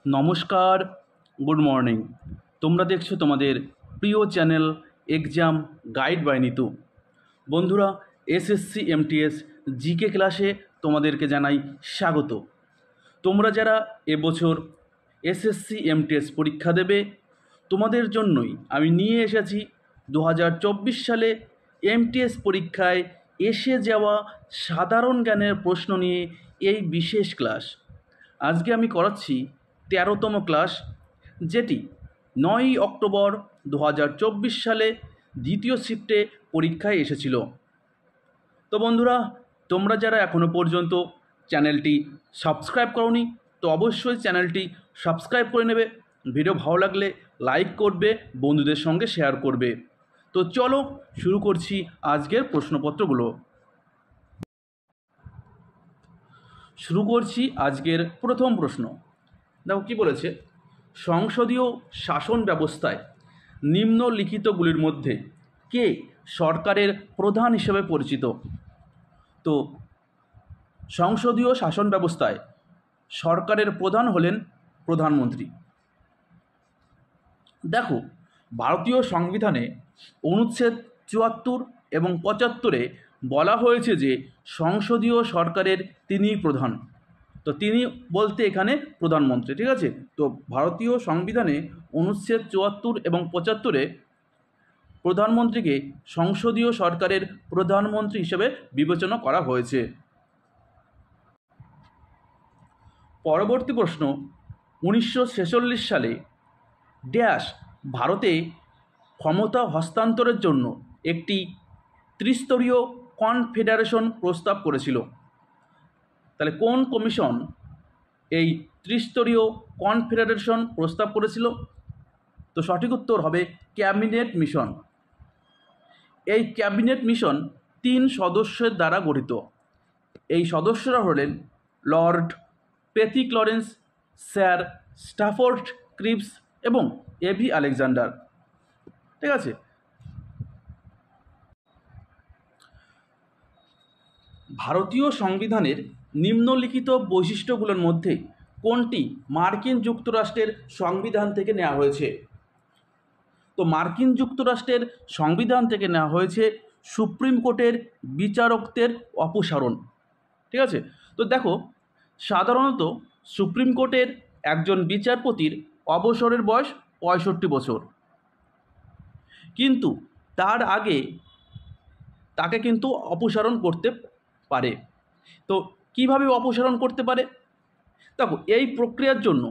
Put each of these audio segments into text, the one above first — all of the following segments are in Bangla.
নমস্কার, গুড মর্নিং। তোমরা দেখছো তোমাদের প্রিয় channel exam guide by Nitu. বন্ধুরা, এসএসসি এমটিএস জিকে ক্লাসে তোমাদেরকে জানাই স্বাগত। তোমরা যারা এবছর এসএসসি এমটিএস পরীক্ষা দেবে, তোমাদের জন্যই আমি নিয়ে এসেছি 2024 সালে এমটিএস পরীক্ষায় এসে যাওয়া সাধারণ জ্ঞানের প্রশ্ন নিয়ে এই বিশেষ ক্লাস। আজকে আমি করাচ্ছি 13তম ক্লাস, যেটি 9ই অক্টোবর 2024 সালে দ্বিতীয় শিফটে পরীক্ষায় এসেছিল। তো বন্ধুরা, তোমরা যারা এখনও পর্যন্ত চ্যানেলটি সাবস্ক্রাইব করোনি, তো অবশ্যই চ্যানেলটি সাবস্ক্রাইব করে নেবে। ভিডিও ভালো লাগলে লাইক করবে, বন্ধুদের সঙ্গে শেয়ার করবে। তো চলো শুরু করছি আজকের প্রশ্নপত্রগুলো। শুরু করছি আজকের প্রথম প্রশ্ন। দেখো কী বলেছে, সংসদীয় শাসন ব্যবস্থায় নিম্নলিখিতগুলির মধ্যে কে সরকারের প্রধান হিসেবে পরিচিত? তো সংসদীয় শাসন ব্যবস্থায় সরকারের প্রধান হলেন প্রধানমন্ত্রী। দেখো, ভারতীয় সংবিধানে অনুচ্ছেদ 74 এবং 75-এ বলা হয়েছে যে সংসদীয় সরকারের তিনিই প্রধান। তো তিনি বলতে এখানে প্রধানমন্ত্রী, ঠিক আছে? তো ভারতীয় সংবিধানে অনুচ্ছেদ 74 এবং 75-এ প্রধানমন্ত্রীকে সংসদীয় সরকারের প্রধানমন্ত্রী হিসেবে বিবেচনা করা হয়েছে। পরবর্তী প্রশ্ন, 1946 সালে ড্যাশ ভারতে ক্ষমতা হস্তান্তরের জন্য একটি ত্রিস্তরীয় কনফেডারেশন প্রস্তাব করেছিল? তাহলে কোন কমিশন এই ত্রিস্তরীয় কনফেডারেশন প্রস্তাব করেছিল? তো সঠিক উত্তর হবে ক্যাবিনেট মিশন। এই ক্যাবিনেট মিশন 3 সদস্যের দ্বারা গঠিত। এই সদস্যরা হলেন লর্ড পেথি ক্লরেন্স, স্যার স্টাফোর্ড ক্রিপস এবং এভি আলেকজান্ডার, ঠিক আছে? ভারতীয় সংবিধানের নিম্নলিখিত বৈশিষ্ট্যগুলোর মধ্যে কোনটি মার্কিন যুক্তরাষ্ট্রের সংবিধান থেকে নেওয়া হয়েছে? তো মার্কিন যুক্তরাষ্ট্রের সংবিধান থেকে নেওয়া হয়েছে সুপ্রিম কোর্টের বিচারকদের অপসারণ, ঠিক আছে? তো দেখো, সাধারণত সুপ্রিম কোর্টের একজন বিচারপতির অবসরের বয়স 65 বছর, কিন্তু তার আগে তাকে কিন্তু অপসারণ করতে পারে। তো কিভাবে অপসারণ করতে পারে? দেখো, এই প্রক্রিয়ার জন্য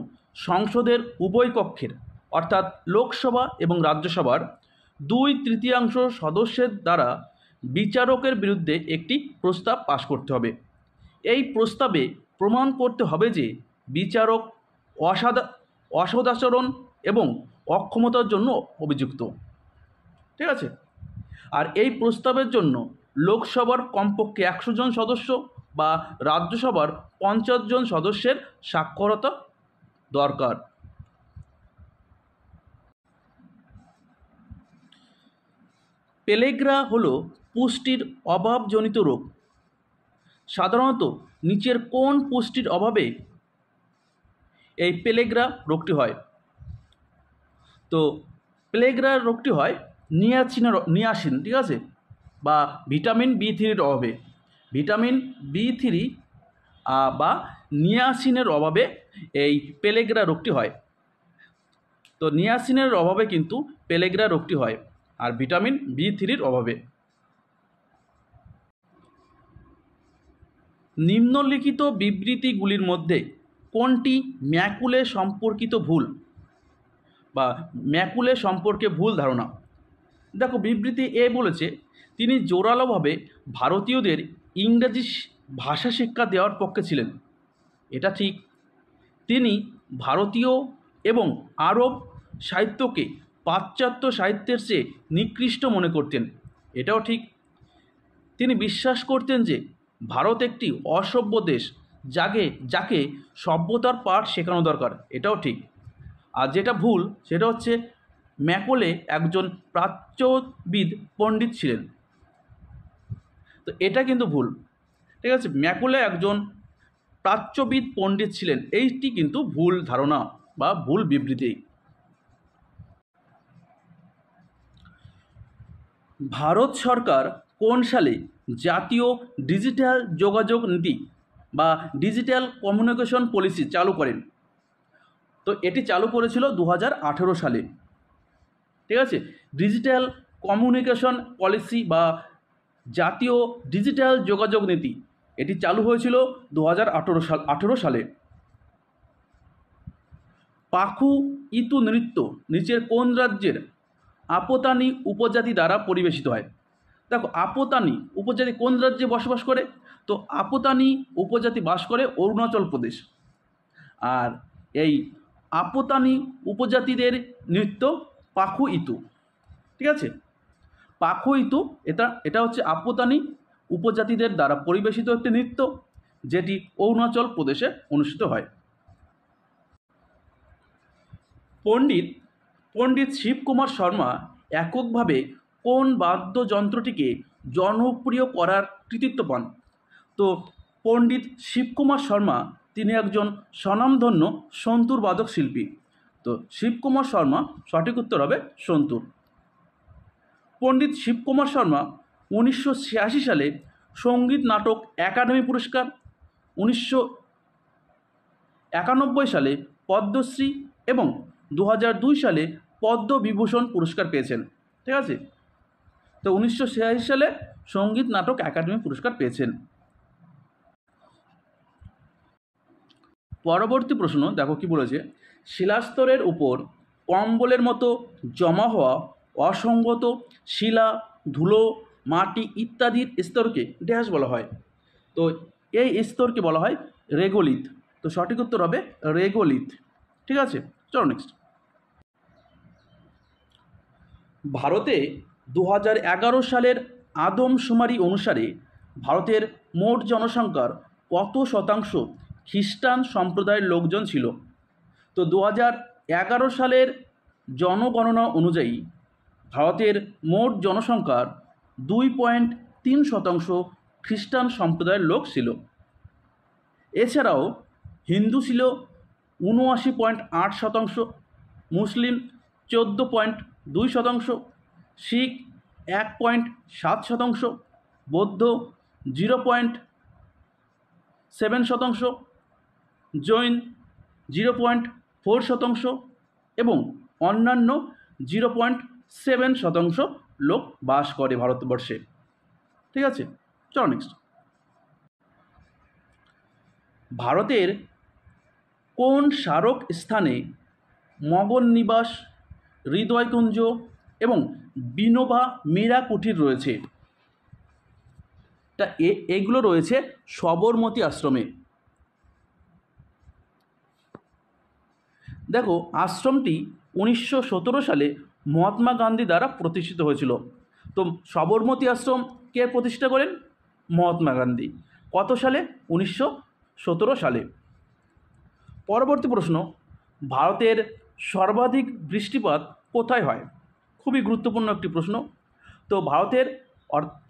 সংসদের উভয় কক্ষের অর্থাৎ লোকসভা এবং রাজ্যসভার 2/3 সদস্যের দ্বারা বিচারকের বিরুদ্ধে একটি প্রস্তাব পাশ করতে হবে। এই প্রস্তাবে প্রমাণ করতে হবে যে বিচারক অসদাচরণ এবং অক্ষমতার জন্য অভিযুক্ত, ঠিক আছে? আর এই প্রস্তাবের জন্য লোকসভার কমপক্ষে 100 জন সদস্য বা রাজ্যসভার 50 জন সদস্যের সাক্ষরতা দরকার। পেলেগ্রা হলো পুষ্টির অভাবজনিত রোগ। সাধারণত নিচের কোন পুষ্টির অভাবে এই পেলেগ্রা রোগটি হয়? তো পেলেগ্রা রোগটি হয় নিয়াসিন, ঠিক আছে, বা ভিটামিন B3-র অভাবে। ভিটামিন B3 বা নিয়াসিনের অভাবে এই পেলেগ্রা রোগটি হয়। তো নিয়াসিনের অভাবে কিন্তু পেলেগ্রা রোগটি হয়, আর ভিটামিন B3-র অভাবে। নিম্নলিখিত বিবৃতিগুলির মধ্যে কোনটি ম্যাকুলে সম্পর্কিত ভুল বা ম্যাকুলে সম্পর্কে ভুল ধারণা? দেখো, বিবৃতি এ বলেছে তিনি জোরালোভাবে ভারতীয়দের ইংরেজি ভাষা শিক্ষা দেওয়ার পক্ষে ছিলেন। এটা ঠিক। তিনি ভারতীয় এবং আরব সাহিত্যকে পাশ্চাত্য সাহিত্যের চেয়ে নিকৃষ্ট মনে করতেন। এটাও ঠিক। তিনি বিশ্বাস করতেন যে ভারত একটি অসভ্য দেশ, যাকে সভ্যতার পাঠ শেখানো দরকার। এটাও ঠিক। আর যেটা ভুল সেটা হচ্ছে ম্যাকলে একজন প্রাচ্যবিদ পণ্ডিত ছিলেন। তো এটা কিন্তু ভুল, ঠিক আছে? ম্যাকলে একজন প্রাচ্যবিদ পণ্ডিত ছিলেন, এইটি কিন্তু ভুল ধারণা। বা ভুল বিবৃতি। ভারত সরকার কোন সালে জাতীয় ডিজিটাল যোগাযোগ নীতি বা ডিজিটাল কমিউনিকেশন পলিসি চালু করেন? তো এটি চালু করেছিল 2018 সালে। ঠিক আছে, ডিজিটাল কমিউনিকেশন পলিসি বা জাতীয় ডিজিটাল যোগাযোগ নীতি এটি চালু হয়েছিল 2018 সালে। পাখু ইতু নৃত্য নিচের কোন রাজ্যের আপতানি উপজাতি দ্বারা পরিবেশিত হয়? দেখো, আপতানি উপজাতি কোন রাজ্যে বসবাস করে? তো আপতানি উপজাতি বাস করে অরুণাচল প্রদেশ। আর এই আপতানি উপজাতিদের নৃত্য পাখু ইতু। ঠিক আছে, পাখু ইতু এটা হচ্ছে আপতানি উপজাতিদের দ্বারা পরিবেশিত একটি নৃত্য, যেটি অরুণাচল প্রদেশে অনুষ্ঠিত হয়। পণ্ডিত শিবকুমার শর্মা এককভাবে কোন বাদ্যযন্ত্রটিকে জনপ্রিয় করার কৃতিত্ব পান? তো পণ্ডিত শিবকুমার শর্মা তিনি একজন স্বনামধন্য সন্তুর বাদক শিল্পী। তো শিবকুমার শর্মা, সঠিক উত্তর হবে সন্তুর। পণ্ডিত শিবকুমার শর্মা 1986 সালে সঙ্গীত নাটক একাডেমি পুরস্কার, 1991 সালে পদ্মশ্রী এবং 2002 সালে পদ্মবিভূষণ পুরস্কার পেয়েছেন। ঠিক আছে, তো 1986 সালে সঙ্গীত নাটক একাডেমি পুরস্কার পেয়েছেন। পরবর্তী প্রশ্ন দেখো কি বলেছে, শিলাস্তরের উপর কম্বলের মতো জমা হওয়া অসংগত শিলা, ধুলো, মাটি ইত্যাদির স্তরকে ড্যাশ বলা হয়? তো এই স্তরকে বলা হয় রেগোলিথ। তো সঠিক উত্তর হবে রেগোলিথ। ঠিক আছে, চলো নেক্সট। ভারতে 2011 সালের আদমশুমারি অনুসারে ভারতের মোট জনসংখ্যার কত শতাংশ খ্রিস্টান সম্প্রদায়ের লোকজন ছিল? তো 2011 সালের জনগণনা অনুযায়ী ভারতের মোট জনসংখ্যার 2.3% খ্রিস্টান সম্প্রদায়ের লোক ছিল। এছাড়াও হিন্দু ছিল 79.8%, মুসলিম 14.2%, শিখ 1.7%, বৌদ্ধ 0.7%, জৈন 0.4% এবং অন্যান্য 0.7% লোক বাস করে ভারতবর্ষে। ঠিক আছে, চলো নেক্সট। ভারতের কোন স্মারক স্থানে মগন নিবাস, হৃদয়কুঞ্জ এবং বিনোবা মীরা কুঠির রয়েছে? তা এগুলো রয়েছে সবরমতী আশ্রমে। দেখো, আশ্রমটি 1917 সালে মহাত্মা গান্ধী দ্বারা প্রতিষ্ঠিত হয়েছিল। তো সবরমতী আশ্রম কে প্রতিষ্ঠা করেন? মহাত্মা গান্ধী। কত সালে? 1917 সালে। পরবর্তী প্রশ্ন, ভারতের সর্বাধিক বৃষ্টিপাত কোথায় হয়? খুবই গুরুত্বপূর্ণ একটি প্রশ্ন। তো ভারতের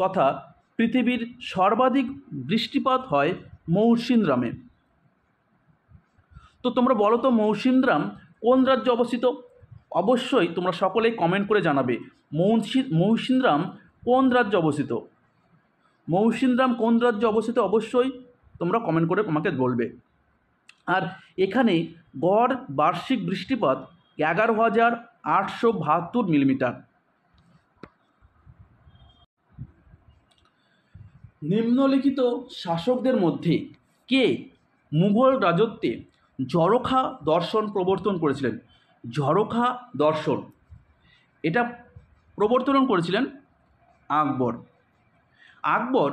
তথা পৃথিবীর সর্বাধিক বৃষ্টিপাত হয় মৌসিনরামে। তো তোমরা বলো তো মৌসিনরাম কোন রাজ্যে অবস্থিত? অবশ্যই তোমরা সকলেই কমেন্ট করে জানাবে মৌসিনরাম কোন রাজ্যে অবস্থিত। মৌসিনরাম কোন রাজ্যে অবস্থিত অবশ্যই তোমরা কমেন্ট করে আমাকে বলবে। আর এখানে গড় বার্ষিক বৃষ্টিপাত 11,872 মিলিমিটার। নিম্নলিখিত শাসকদের মধ্যে কে মুঘল রাজত্বে ঝরোখা দর্শন প্রবর্তন করেছিলেন? ঝরোখা দর্শন এটা প্রবর্তন করেছিলেন আকবর। আকবর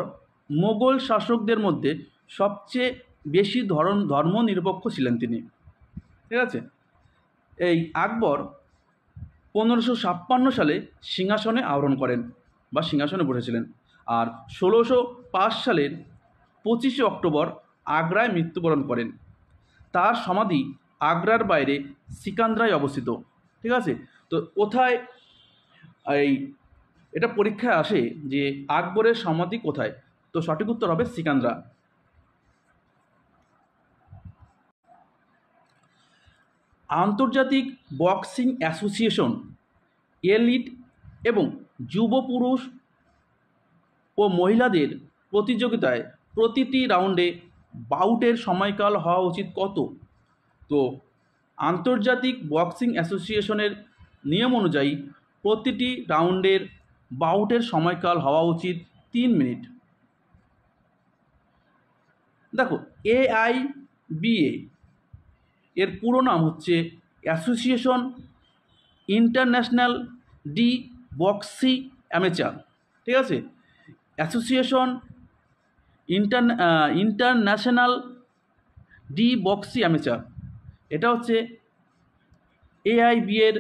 মোগল শাসকদের মধ্যে সবচেয়ে বেশি ধর্মনিরপেক্ষ ছিলেন তিনি। ঠিক আছে, এই আকবর 1556 সালে সিংহাসনে আরোহণ করেন বা সিংহাসনে বসেছিলেন। আর 1605 সালের 25শে অক্টোবর আগ্রায় মৃত্যুবরণ করেন। তার সমাধি আগ্রার বাইরে সিকান্দ্রায় অবস্থিত। ঠিক আছে, তো কোথায় এটা পরীক্ষায় আসে যে আকবরের সমাধি কোথায়? তো সঠিক উত্তর হবে সিকান্দ্রা। আন্তর্জাতিক বক্সিং অ্যাসোসিয়েশন এলিট এবং যুব পুরুষ ও মহিলাদের প্রতিযোগিতায় প্রতিটি রাউন্ডে বাউটের সময়কাল হওয়া উচিত কত? তো আন্তর্জাতিক বক্সিং অ্যাসোসিয়েশনের নিয়ম অনুযায়ী প্রতিটি রাউন্ডের বাউটের সময়কাল হওয়া উচিত 3 মিনিট। দেখো, AIBA এর পুরো নাম হচ্ছে association international de boxe amateur. ঠিক আছে, association international de boxe amateur, এটা হচ্ছে AIBA এর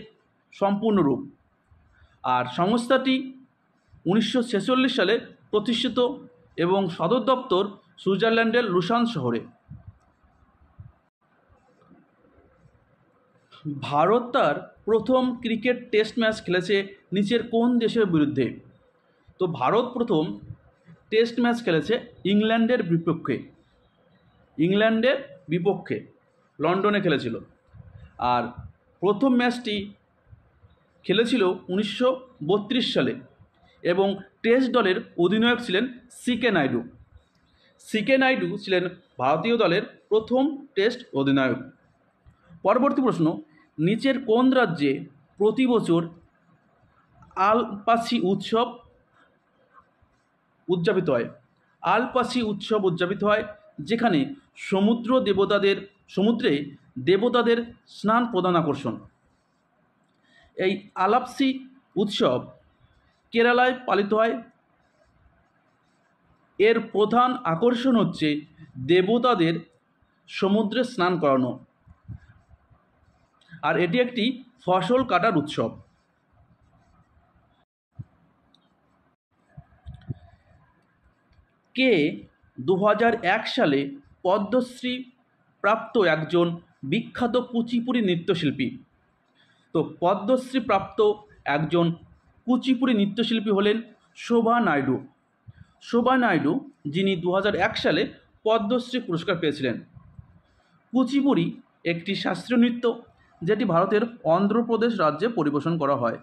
সম্পূর্ণ রূপ। আর সংস্থাটি 1946 সালে প্রতিষ্ঠিত এবং সদর দপ্তর সুইজারল্যান্ডের লুসান শহরে। ভারত তার প্রথম ক্রিকেট টেস্ট ম্যাচ খেলেছে নিচের কোন দেশের বিরুদ্ধে? তো ভারত প্রথম টেস্ট ম্যাচ খেলেছে ইংল্যান্ডের বিপক্ষে লন্ডনে খেলেছিল। আর প্রথম ম্যাচটি খেলেছিল 1932 সালে এবং টেস্ট দলের অধিনায়ক ছিলেন সিকে নাইডু ছিলেন ভারতীয় দলের প্রথম টেস্ট অধিনায়ক। পরবর্তী প্রশ্ন, নিচের কোন রাজ্যে প্রতি বছর আলপাসি উৎসব উদযাপিত হয়? আলপাসি উৎসব উদযাপিত হয় যেখানে সমুদ্রে দেবতাদের স্নান প্রধান আকর্ষণ। এই আলাপসি উৎসব কেরালায় পালিত হয়। এর প্রধান আকর্ষণ হচ্ছে দেবতাদের সমুদ্রে স্নান করানো, আর এটি একটি ফসল কাটার উৎসব। কে 2001 সালে পদ্মশ্রী প্রাপ্ত একজন বিখ্যাত কুচিপুড়ি নৃত্যশিল্পী? তো পদ্মশ্রী প্রাপ্ত একজন কুচিপুড়ি নৃত্যশিল্পী হলেন শোভা নাইডু, যিনি 2001 সালে পদ্মশ্রী পুরস্কার পেয়েছিলেন। কুচিপুড়ি একটি শাস্ত্রীয় নৃত্য যেটি ভারতের অন্ধ্রপ্রদেশ রাজ্যে পরিবেশন করা হয়।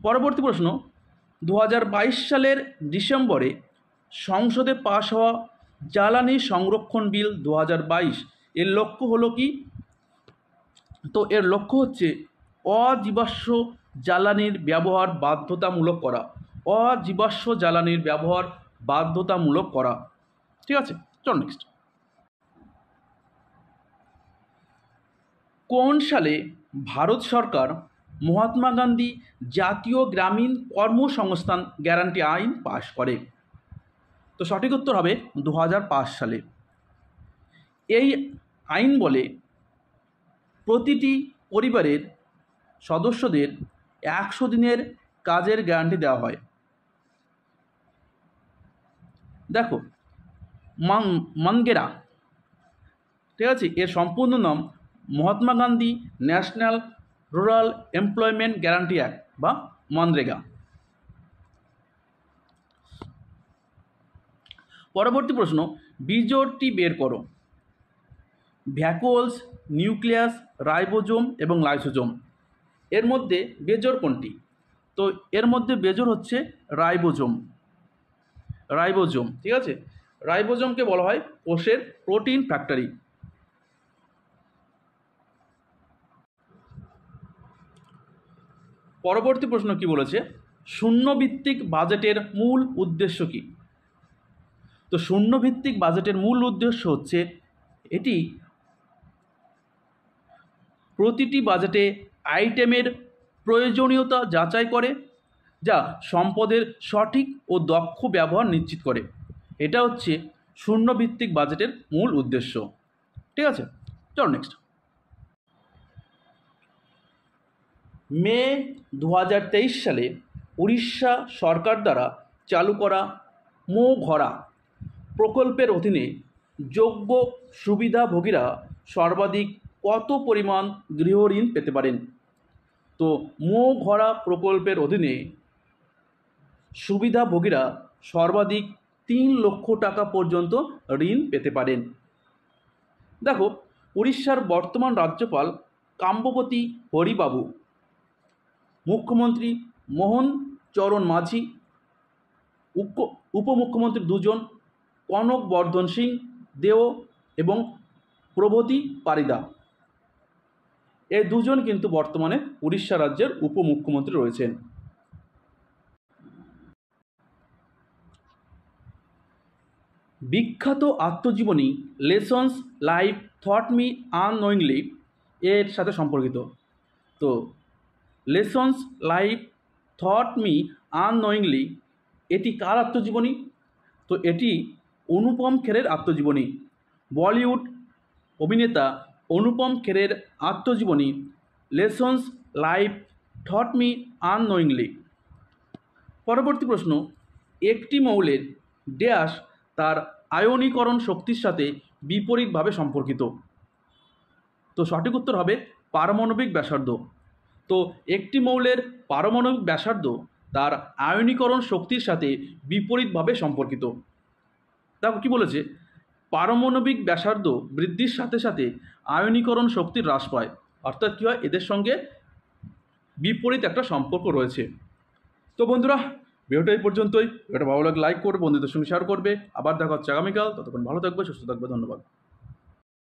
পরবর্তী প্রশ্ন, 2022 সালের ডিসেম্বরে সংসদে পাশ হওয়া জ্বালানি সংরক্ষণ বিল 2022 এর লক্ষ্য হলো কি? তো এর লক্ষ্য হচ্ছে অজীবাশ্ম জ্বালানির ব্যবহার বাধ্যতামূলক করা। ঠিক আছে, চল নেক্সট। কোন সালে ভারত সরকার মহাত্মা গান্ধী জাতীয় গ্রামীণ কর্মসংস্থান গ্যারান্টি আইন পাশ করে? তো সঠিক উত্তর হবে 2005 সালে। এই আইন বলে প্রতিটি পরিবারের সদস্যদের 100 দিনের কাজের গ্যারান্টি দেওয়া হয়। দেখো, মনরেগা, ঠিক আছে, এর সম্পূর্ণ নাম Mahatma Gandhi national rural employment guarantee act বা মনরেগা। পরবর্তী প্রশ্ন, বিজোড়টি বের করো। ভ্যাকুওলস, নিউক্লিয়াস, রাইবোজোম এবং লাইসোজোম, এর মধ্যে বেজোড় কোনটি? তো এর মধ্যে বেজোড় হচ্ছে রাইবোজোম। ঠিক আছে, রাইবোজোমকে বলা হয় কোষের প্রোটিন ফ্যাক্টরি। পরবর্তী প্রশ্ন কি বলেছে? শূন্যভিত্তিক বাজেটের মূল উদ্দেশ্য কি? তো শূন্যভিত্তিক বাজেটের মূল উদ্দেশ্য হচ্ছে এটি প্রতিটি বাজেটে আইটেমের প্রয়োজনীয়তা যাচাই করে, যা সম্পদের সঠিক ও দক্ষ ব্যবহার নিশ্চিত করে। এটা হচ্ছে শূন্যভিত্তিক বাজেটের মূল উদ্দেশ্য। ঠিক আছে, চল নেক্সট। মে 2023 সালে উড়িষ্যা সরকার দ্বারা চালু করা মো ঘরা প্রকল্পের অধীনে যোগ্য সুবিধাভোগীরা সর্বাধিক কত পরিমাণ গৃহ ঋণ পেতে পারেন? তো মো ঘরা প্রকল্পের অধীনে সুবিধাভোগীরা সর্বাধিক 3 লক্ষ টাকা পর্যন্ত ঋণ পেতে পারেন। দেখো, উড়িষ্যার বর্তমান রাজ্যপাল কাম্যবতী হরিবাবু, মুখ্যমন্ত্রী মোহন চরণ মাঝি, উপমুখ্যমন্ত্রী দুজন কনক বর্ধন সিং দেও এবং প্রভাতী পারিদা, এই দুজন কিন্তু বর্তমানে উড়িষ্যা রাজ্যের উপমুখ্যমন্ত্রী রয়েছেন। বিখ্যাত আত্মজীবনী lessons life thought me unknowingly এর সাথে সম্পর্কিত। তো lessons life thought me unknowingly এটি কার আত্মজীবনী? তো এটি অনুপম খেরের আত্মজীবনী। বলিউড অভিনেতা অনুপম খেরের আত্মজীবনী lessons life thought me unknowingly. পরবর্তী প্রশ্ন, একটি মৌলের ড্যাশ তার আয়নীকরণ শক্তির সাথে বিপরীতভাবে সম্পর্কিত। তো সঠিক উত্তর হবে পারমাণবিক ব্যাসার্ধ। তো একটি মৌলের পারমাণবিক ব্যাসার্ধ তার আয়নীকরণ শক্তির সাথে বিপরীতভাবে সম্পর্কিত। দেখো কি বলেছে, পারমাণবিক ব্যাসার্ধ বৃদ্ধির সাথে সাথে আয়নীকরণ শক্তি হ্রাস পায়, অর্থাৎ কী হয়, এদের সঙ্গে বিপরীত একটা সম্পর্ক রয়েছে। তো বন্ধুরা, ভিডিওটা এই পর্যন্তই। ভিডিওটা ভালো লাগলে লাইক করবে, বন্ধুদের সঙ্গে শেয়ার করবে। আবার দেখা হচ্ছে আগামীকাল। ততক্ষণ ভালো থাকবে, সুস্থ থাকবে। ধন্যবাদ।